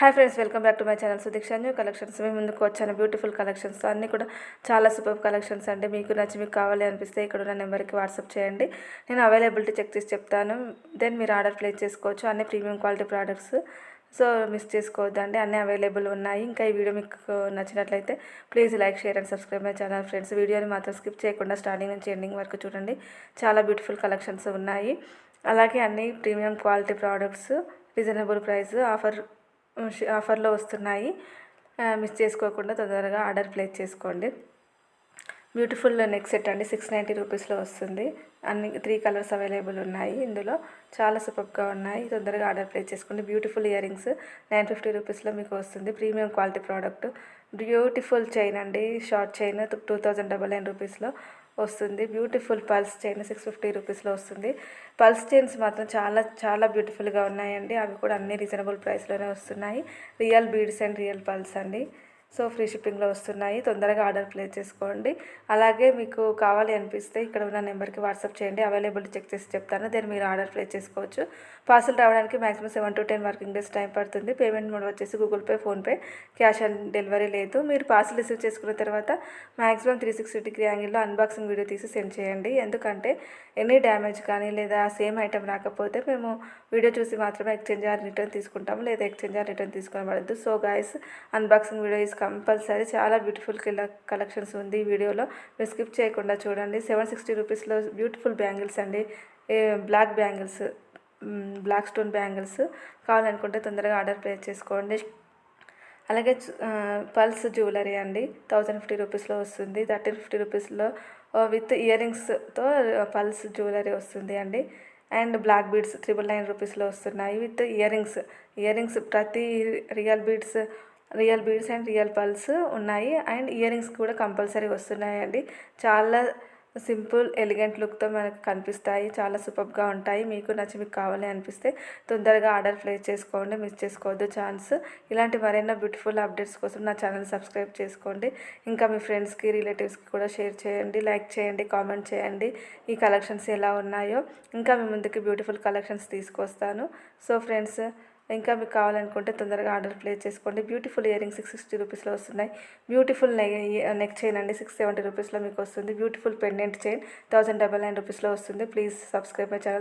Hi friends, welcome back to my channel Sudiksha new collections. మేము ముందుకు వచ్చాను బ్యూటిఫుల్ కలెక్షన్స్. అన్నీ కూడా చాలా సూపర్ కలెక్షన్స్ అండి. మీకు కావాలి అనిపిస్తే ఇక్కడ ఉన్న నెంబర్కి వాట్సాప్ చేయండి. నేను అవైలబిలిటీ చెక్ చేసి చెప్తాను. దెన్ మీరు ఆర్డర్ ప్లేస్ చేసుకోవచ్చు. అన్ని premium quality products, so miss చేసుకోవద్దండి. అన్నీ అవైలబుల్ ఉన్నాయి. ఇంకా ఈ వీడియో మీకు నచ్చినట్లయితే please like, share and subscribe my channel friends. వీడియోని మాత్రం స్కిప్ చేయకుండా స్టార్టింగ్ నుంచి ఎండింగ్ వరకు చూడండి. చాలా బ్యూటిఫుల్ కలెక్షన్స్ ఉన్నాయి. అలాగే అన్ని premium quality products, reasonable price, ఆఫర్లో వస్తున్నాయి. మిస్ చేసుకోకుండా తొందరగా ఆర్డర్ ప్లేస్ చేసుకోండి. బ్యూటిఫుల్ నెక్ సెట్ అండి, 690 రూపీస్లో వస్తుంది. అన్ని 3 కలర్స్ అవైలబుల్ ఉన్నాయి. ఇందులో చాలా సూపర్గా ఉన్నాయి. తొందరగా ఆర్డర్ ప్లేస్ చేసుకోండి. బ్యూటిఫుల్ ఇయర్ రింగ్స్ 950 రూపీస్లో మీకు వస్తుంది. Premium quality product. Beautiful chain అండి, షార్ట్ చైన్ 2099 రూపీస్లో వస్తుంది. బ్యూటిఫుల్ పల్స్ చైన్ 650 రూపీస్లో వస్తుంది. పల్స్ చైన్స్ మాత్రం చాలా చాలా బ్యూటిఫుల్గా ఉన్నాయండి. అవి కూడా అన్ని రీజనబుల్ ప్రైస్లోనే వస్తున్నాయి. Real beads and real pulse అండి. సో ఫ్రీ షిప్పింగ్లో వస్తున్నాయి. తొందరగా ఆర్డర్ ప్లేస్ చేసుకోండి. అలాగే మీకు కావాలి అనిపిస్తే ఇక్కడ ఉన్న నెంబర్కి వాట్సాప్ చేయండి. అవైలబిలిటీ చెక్ చేసి చెప్తాను. దెన్ మీరు ఆర్డర్ ప్లేస్ చేసుకోవచ్చు. పార్సల్ రావడానికి maximum 7 to 10 working days time పడుతుంది. పేమెంట్ మోడ్ వచ్చేసి Google pay, PhonePe, cash on delivery లేదు. మీరు పార్సల్ రిసీవ్ చేసుకున్న తర్వాత మ్యాక్సిమం 360 డిగ్రీ యాంగిల్లో అన్బాక్సింగ్ వీడియో తీసి సెండ్ చేయండి. ఎందుకంటే ఎనీ డ్యామేజ్ కానీ లేదా సేమ్ ఐటెం రాకపోతే మేము వీడియో చూసి మాత్రమే ఎక్స్చేంజ్ ఆర్ రిటర్న్ తీసుకుంటాము, లేదా ఎక్స్చేంజ్ ఆర్ రిటర్న్ తీసుకోవద్దు. So guys, unboxing video is compulsory. చాలా బ్యూటిఫుల్ కలెక్షన్స్ ఉంది ఈ వీడియోలో. మీరు స్కిప్ చేయకుండా చూడండి. 760 రూపీస్లో బ్యూటిఫుల్ బ్యాంగిల్స్ అండి, black bangles, black stone bangles. కావాలనుకుంటే తొందరగా ఆర్డర్ ప్లేస్ చేసుకోండి. అలాగే పల్స్ జ్యువెలరీ అండి, 1050 రూపీస్లో వస్తుంది. 1350 రూపీస్లో విత్ ఇయర్ రింగ్స్తో పల్స్ జ్యువెలరీ వస్తుంది అండి. అండ్ బ్లాక్ బీడ్స్ 999 రూపీస్లో వస్తున్నాయి విత్ ఇయర్ రింగ్స్. ప్రతి real beads and real pulse ఉన్నాయి. అండ్ ఇయర్ రింగ్స్ కూడా కంపల్సరీ వస్తున్నాయండి. చాలా సింపుల్ ఎలిగెంట్ లుక్తో మనకు కనిపిస్తాయి. చాలా సూపర్గా ఉంటాయి. మీకు కావాలి అనిపిస్తే తొందరగా ఆర్డర్ ప్లేస్ చేసుకోండి. మిస్ చేసుకోవద్దు ఛాన్స్. ఇలాంటి మరెన్నో బ్యూటిఫుల్ అప్డేట్స్ కోసం నా ఛానల్ సబ్స్క్రైబ్ చేసుకోండి. ఇంకా మీ ఫ్రెండ్స్కి, రిలేటివ్స్కి కూడా షేర్ చేయండి, లైక్ చేయండి, కామెంట్ చేయండి ఈ కలెక్షన్స్ ఎలా ఉన్నాయో. ఇంకా మీ ముందుకి బ్యూటిఫుల్ కలెక్షన్స్ తీసుకొస్తాను. సో ఫ్రెండ్స్, ఇంకా మీకు కావాలనుకుంటే తొందరగా ఆర్డర్ ప్లేస్ చేసుకోండి. బ్యూటిఫుల్ ఇయర్ రింగ్స్ 660 రూపీస్లో వస్తున్నాయి. బ్యూటిఫుల్ నెక్ చైన్ అండి, 670 రూపీస్లో మీకు వస్తుంది. బ్యూటిఫుల్ పెండెంట్ చైన్ 1099 రూపీస్లో వస్తుంది. Please subscribe my channel.